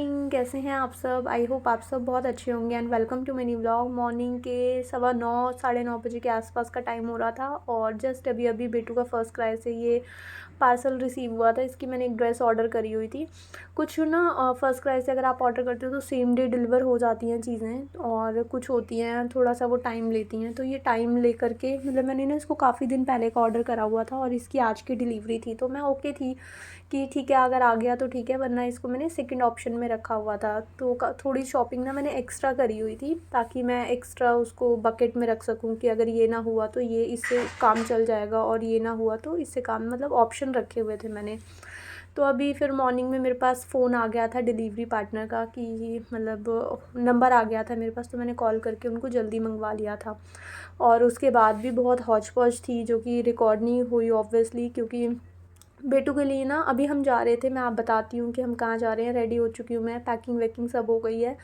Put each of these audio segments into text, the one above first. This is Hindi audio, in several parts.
मॉर्निंग, कैसे हैं आप सब। आई होप आप सब बहुत अच्छे होंगे and welcome to mini vlog. Morning के 9:15 9:30 बजे के आसपास का टाइम हो रहा था और जस्ट अभी अभी बेटू का फर्स्ट क्राई से ये पार्सल रिसीव हुआ था। इसकी मैंने एक ड्रेस ऑर्डर करी हुई थी। कुछ ना फर्स्ट क्राई से अगर आप ऑर्डर करते हो तो सेम डे डिलीवर हो जाती हैं चीज़ें, और कुछ होती हैं थोड़ा सा वो टाइम लेती हैं। तो ये टाइम लेकर के मतलब मैंने ना इसको काफ़ी दिन पहले का ऑर्डर करा हुआ था और इसकी आज की डिलीवरी थी, तो मैं ओके थी कि ठीक है, अगर आ गया तो ठीक है, वरना इसको मैंने सेकंड ऑप्शन में रखा हुआ था। तो थोड़ी शॉपिंग ना मैंने एक्स्ट्रा करी हुई थी ताकि मैं एक्स्ट्रा उसको बकेट में रख सकूं कि अगर ये ना हुआ तो ये इससे काम चल जाएगा और ये ना हुआ तो इससे काम, मतलब ऑप्शन रखे हुए थे मैंने। तो अभी फिर मॉर्निंग में मेरे पास फ़ोन आ गया था डिलीवरी पार्टनर का कि मतलब नंबर आ गया था मेरे पास, तो मैंने कॉल करके उनको जल्दी मंगवा लिया था। और उसके बाद भी बहुत हौच पौच थी जो कि रिकॉर्ड नहीं हुई ऑब्वियसली, क्योंकि बेटू के लिए ना अभी हम जा रहे थे। मैं आप बताती हूँ कि हम कहाँ जा रहे हैं। रेडी हो चुकी हूँ मैं, पैकिंग वैकिंग सब हो गई है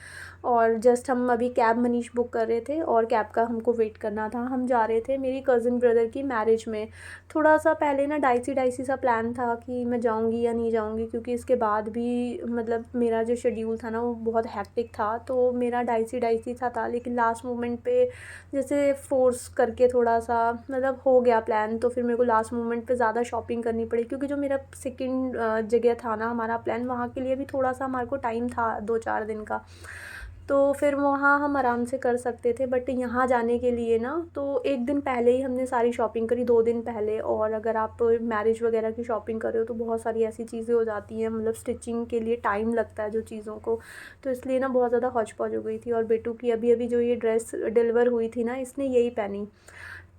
और जस्ट हम अभी कैब मनीष बुक कर रहे थे और कैब का हमको वेट करना था। हम जा रहे थे मेरी कज़न ब्रदर की मैरिज में। थोड़ा सा पहले ना डाइसी डाइसी सा प्लान था कि मैं जाऊँगी या नहीं जाऊँगी, क्योंकि इसके बाद भी मतलब मेरा जो शेड्यूल था ना वो बहुत हैक्टिक था, तो मेरा डाइसी डाइसी था। लेकिन लास्ट मोमेंट पे जैसे फ़ोर्स करके थोड़ा सा मतलब हो गया प्लान, तो फिर मेरे को लास्ट मोमेंट पे ज़्यादा शॉपिंग करनी पड़ी, क्योंकि जो मेरा सेकंड जगह था ना हमारा प्लान, वहाँ के लिए भी थोड़ा सा हमारे को टाइम था 2-4 दिन का। तो फिर वहाँ हम आराम से कर सकते थे, बट यहाँ जाने के लिए ना तो 1 दिन पहले ही हमने सारी शॉपिंग करी, 2 दिन पहले। और अगर आप मैरिज वगैरह की शॉपिंग कर रहे हो तो बहुत सारी ऐसी चीज़ें हो जाती हैं, मतलब स्टिचिंग के लिए टाइम लगता है जो चीज़ों को, तो इसलिए ना बहुत ज़्यादा हौच पौच हो गई थी। और बेटू की अभी अभी जो ये ड्रेस डिलीवर हुई थी ना, इसने यही पहनी।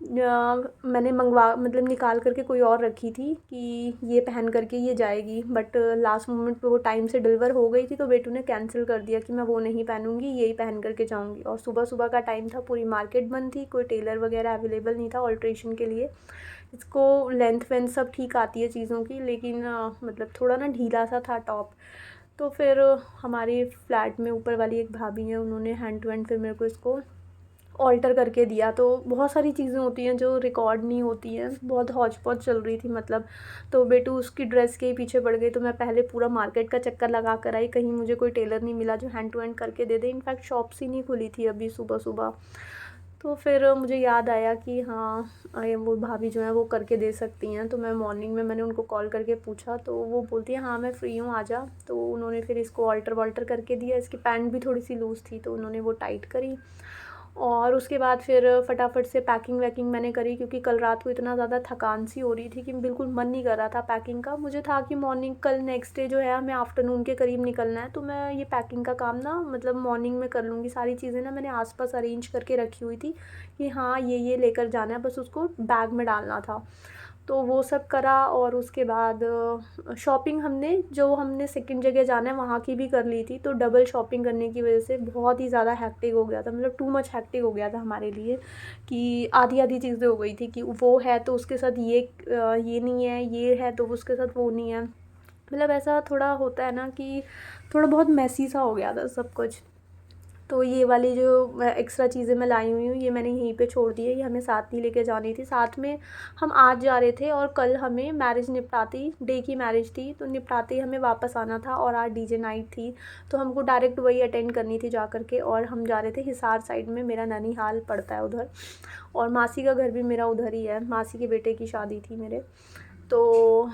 मैंने मंगवा मतलब निकाल करके कोई और रखी थी कि ये पहन करके ये जाएगी, बट लास्ट मोमेंट पे वो टाइम से डिलीवर हो गई थी, तो बेटू ने कैंसिल कर दिया कि मैं वो नहीं पहनूंगी, यही पहन करके जाऊंगी। और सुबह सुबह का टाइम था, पूरी मार्केट बंद थी, कोई टेलर वगैरह अवेलेबल नहीं था ऑल्ट्रेशन के लिए। इसको लेंथ वेंथ सब ठीक आती है चीज़ों की, लेकिन मतलब थोड़ा ना ढीला सा था टॉप। तो फिर हमारी फ्लैट में ऊपर वाली एक भाभी हैं, उन्होंने हैंड टू हैंड फिर मेरे को इसको ऑल्टर करके दिया। तो बहुत सारी चीज़ें होती हैं जो रिकॉर्ड नहीं होती हैं, बहुत हौच पौच चल रही थी मतलब। तो बेटू उसकी ड्रेस के ही पीछे पड़ गई, तो मैं पहले पूरा मार्केट का चक्कर लगा कर आई, कहीं मुझे कोई टेलर नहीं मिला जो हैंड टू हैंड करके दे दे। इनफैक्ट शॉप्स ही नहीं खुली थी अभी सुबह सुबह। तो फिर मुझे याद आया कि हाँ, वो भाभी जो है वो करके दे सकती हैं। तो मैं मॉर्निंग में मैंने उनको कॉल करके पूछा, तो वो बोलती है हाँ मैं फ़्री हूँ, आ जा। तो उन्होंने फिर इसको ऑल्टर वॉल्टर करके दिया। इसकी पैंट भी थोड़ी सी लूज़ थी, तो उन्होंने वो टाइट करी। और उसके बाद फिर फटाफट से पैकिंग वैकिंग मैंने करी, क्योंकि कल रात को इतना ज़्यादा थकान सी हो रही थी कि बिल्कुल मन नहीं कर रहा था पैकिंग का। मुझे था कि मॉर्निंग कल नेक्स्ट डे जो है हमें आफ्टरनून के करीब निकलना है, तो मैं ये पैकिंग का काम ना मतलब मॉर्निंग में कर लूँगी। सारी चीज़ें ना मैंने आसपास अरेंज करके रखी हुई थी कि हाँ ये लेकर जाना है, बस उसको बैग में डालना था। तो वो सब करा और उसके बाद शॉपिंग हमने सेकंड जगह जाना है वहाँ की भी कर ली थी। तो डबल शॉपिंग करने की वजह से बहुत ही ज़्यादा हेक्टिक हो गया था, मतलब टू मच हेक्टिक हो गया था हमारे लिए, कि आधी आधी चीज़ें हो गई थी कि वो है तो उसके साथ ये नहीं है, ये है तो उसके साथ वो नहीं है। मतलब ऐसा थोड़ा होता है ना कि थोड़ा बहुत मैसी सा हो गया था सब कुछ। तो ये वाली जो एक्स्ट्रा चीज़ें मैं लाई हुई हूँ ये मैंने यहीं पे छोड़ दी है, ये हमें साथ नहीं लेके जानी थी। साथ में हम आज जा रहे थे और कल हमें मैरिज निपटाती, डे की मैरिज थी, तो निपटाते ही हमें वापस आना था। और आज डीजे नाइट थी, तो हमको डायरेक्ट वही अटेंड करनी थी जा कर के। और हम जा रहे थे हिसार साइड में, मेरा ननिहाल पड़ता है उधर, और मासी का घर भी मेरा उधर ही है, मासी के बेटे की शादी थी मेरे। तो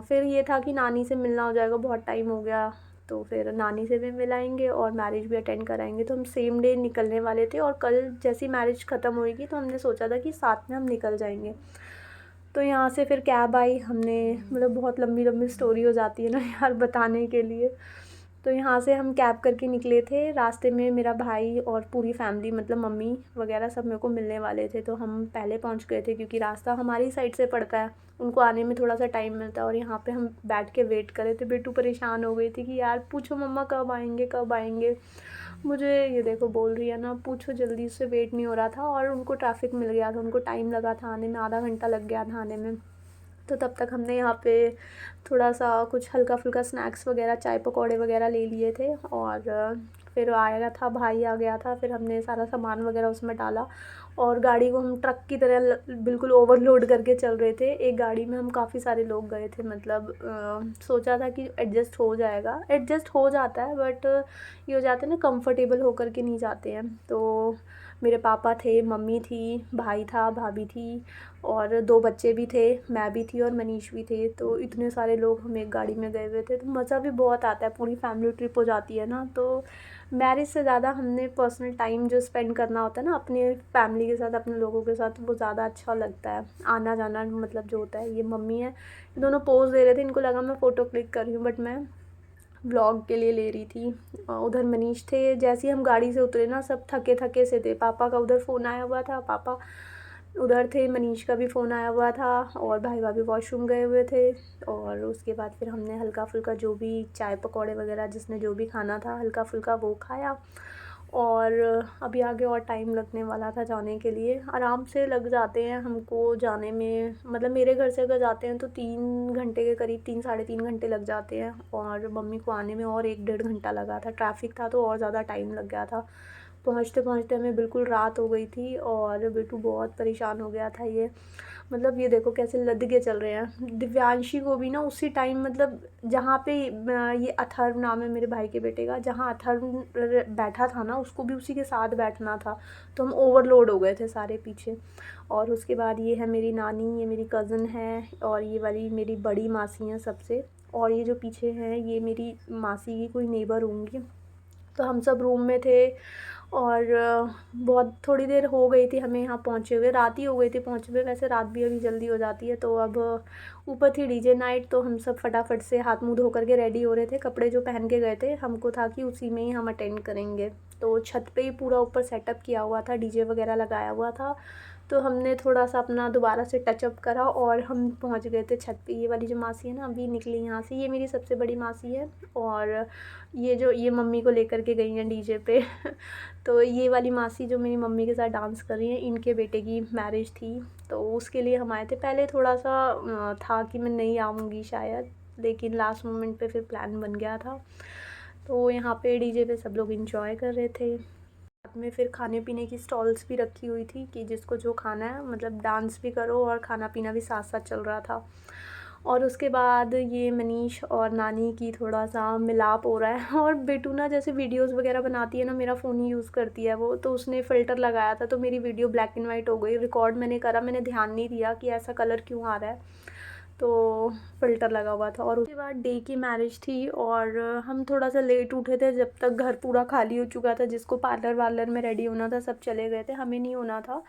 फिर ये था कि नानी से मिलना हो जाएगा, बहुत टाइम हो गया, तो फिर नानी से भी मिलाएंगे और मैरिज भी अटेंड कराएंगे। तो हम सेम डे निकलने वाले थे और कल जैसी मैरिज ख़त्म होएगी तो हमने सोचा था कि साथ में हम निकल जाएंगे। तो यहाँ से फिर कैब आई, हमने मतलब बहुत लंबी लंबी स्टोरी हो जाती है ना यार बताने के लिए। तो यहाँ से हम कैब करके निकले थे, रास्ते में मेरा भाई और पूरी फैमिली मतलब मम्मी वगैरह सब मेरे को मिलने वाले थे, तो हम पहले पहुँच गए थे क्योंकि रास्ता हमारी साइड से पड़ता है, उनको आने में थोड़ा सा टाइम मिलता है। और यहाँ पे हम बैठ के वेट कर रहे थे। बेटू परेशान हो गई थी कि यार पूछो मम्मा कब आएंगे कब आएंगे। मुझे ये देखो बोल रही है ना पूछो जल्दी से, वेट नहीं हो रहा था। और उनको ट्रैफिक मिल गया था, उनको टाइम लगा था आने में, आधा घंटा लग गया था आने में। तो तब तक हमने यहाँ पे थोड़ा सा कुछ हल्का फुल्का स्नैक्स वगैरह, चाय पकौड़े वगैरह ले लिए थे और फिर आया था भाई, आ गया था, फिर हमने सारा सामान वगैरह उसमें डाला और गाड़ी को हम ट्रक की तरह बिल्कुल ओवरलोड करके चल रहे थे। एक गाड़ी में हम काफ़ी सारे लोग गए थे, मतलब सोचा था कि एडजस्ट हो जाएगा, एडजस्ट हो जाता है, बट ये हो जाता है ना, कंफर्टेबल होकर के नहीं जाते हैं। तो मेरे पापा थे, मम्मी थी, भाई था, भाभी थी और 2 बच्चे भी थे, मैं भी थी और मनीष भी थे। तो इतने सारे लोग हम एक गाड़ी में गए हुए थे, तो मज़ा भी बहुत आता है, पूरी फैमिली ट्रिप हो जाती है ना। तो मैरिज से ज़्यादा हमने पर्सनल टाइम जो स्पेंड करना होता है ना अपने फैमिली के साथ, अपने लोगों के साथ, वो ज़्यादा अच्छा लगता है। आना जाना मतलब जो होता है, ये मम्मी है, ये दोनों पोज़ दे रहे थे, इनको लगा मैं फ़ोटो क्लिक कर रही हूँ, बट मैं व्लॉग के लिए ले रही थी। उधर मनीष थे, जैसे ही हम गाड़ी से उतरे ना सब थके थके से थे। पापा का उधर फ़ोन आया हुआ था, पापा उधर थे, मनीष का भी फ़ोन आया हुआ था और भाई भाभी वॉशरूम गए हुए थे। और उसके बाद फिर हमने हल्का फुल्का जो भी चाय पकौड़े वगैरह जिसने जो भी खाना था हल्का फुल्का वो खाया। और अभी आगे और टाइम लगने वाला था जाने के लिए, आराम से लग जाते हैं हमको जाने में, मतलब मेरे घर से अगर जाते हैं तो 3 घंटे के करीब, 3 साढ़े 3 घंटे लग जाते हैं और मम्मी को आने में और 1 डेढ़ घंटा लगा था। ट्रैफिक था तो और ज़्यादा टाइम लग गया था। पहुँचते पहुँचते हमें बिल्कुल रात हो गई थी और बिट्टू बहुत परेशान हो गया था। ये मतलब ये देखो कैसे लद के चल रहे हैं। दिव्यांशी को भी ना उसी टाइम, मतलब जहाँ पे ये अथर्व नाम है मेरे भाई के बेटे का, जहाँ अथर्व बैठा था ना उसको भी उसी के साथ बैठना था, तो हम ओवरलोड हो गए थे सारे पीछे। और उसके बाद ये है मेरी नानी, ये मेरी कज़न है और ये वाली मेरी बड़ी मासी हैं सबसे, और ये जो पीछे हैं ये मेरी मासी की कोई नेबर होंगी। तो हम सब रूम में थे और बहुत थोड़ी देर हो गई थी हमें यहाँ पहुँचे हुए, रात ही हो गई थी पहुँचे हुए। वैसे रात भी अभी जल्दी हो जाती है। तो अब ऊपर थी डीजे नाइट, तो हम सब फटाफट से हाथ मुँह धो करके रेडी हो रहे थे। कपड़े जो पहन के गए थे हमको था कि उसी में ही हम अटेंड करेंगे। तो छत पे ही पूरा ऊपर सेटअप किया हुआ था, डीजे वगैरह लगाया हुआ था। तो हमने थोड़ा सा अपना दोबारा से टचअप करा और हम पहुंच गए थे छत पे। ये वाली जो मासी है ना अभी निकली यहाँ से, ये मेरी सबसे बड़ी मासी है और ये मम्मी को लेकर के गई हैं डीजे पे तो ये वाली मासी जो मेरी मम्मी के साथ डांस कर रही हैं, इनके बेटे की मैरिज थी तो उसके लिए हम आए थे। पहले थोड़ा सा था कि मैं नहीं आऊँगी शायद, लेकिन लास्ट मोमेंट पे फिर प्लान बन गया था। तो यहाँ पे डीजे पे सब लोग इंजॉय कर रहे थे। साथ में फिर खाने पीने की स्टॉल्स भी रखी हुई थी कि जिसको जो खाना है, मतलब डांस भी करो और खाना पीना भी साथ साथ चल रहा था। और उसके बाद ये मनीष और नानी की थोड़ा सा मिलाप हो रहा है और बेटू ना जैसे वीडियोस वगैरह बनाती है ना, मेरा फ़ोन ही यूज़ करती है वो, तो उसने फ़िल्टर लगाया था तो मेरी वीडियो ब्लैक एंड वाइट हो गई। रिकॉर्ड मैंने करा, मैंने ध्यान नहीं दिया कि ऐसा कलर क्यों आ रहा है, तो फ़िल्टर लगा हुआ था। और उसके बाद डे की मैरिज थी और हम थोड़ा सा लेट उठे थे, जब तक घर पूरा खाली हो चुका था। जिसको पार्लर वार्लर में रेडी होना था सब चले गए थे, हमें नहीं होना था।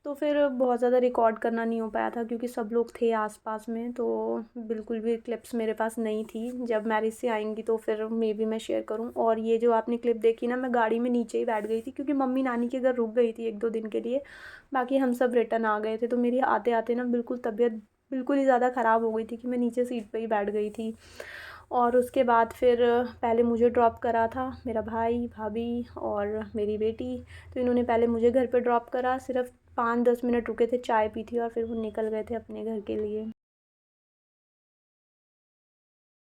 तो फिर बहुत ज़्यादा रिकॉर्ड करना नहीं हो पाया था क्योंकि सब लोग थे आसपास में, तो बिल्कुल भी क्लिप्स मेरे पास नहीं थी। जब मैरिज से आएंगी तो फिर मे बी मैं शेयर करूं। और ये जो आपने क्लिप देखी ना, मैं गाड़ी में नीचे ही बैठ गई थी क्योंकि मम्मी नानी के घर रुक गई थी 1-2 दिन के लिए, बाकी हम सब रिटर्न आ गए थे। तो मेरी आते आते ना बिल्कुल तबीयत बिल्कुल ही ज़्यादा ख़राब हो गई थी कि मैं नीचे सीट पे ही बैठ गई थी। और उसके बाद फिर पहले मुझे ड्रॉप करा था मेरा भाई, भाभी और मेरी बेटी। तो इन्होंने पहले मुझे घर पे ड्रॉप करा, सिर्फ 5-10 मिनट रुके थे, चाय पी थी और फिर वो निकल गए थे अपने घर के लिए।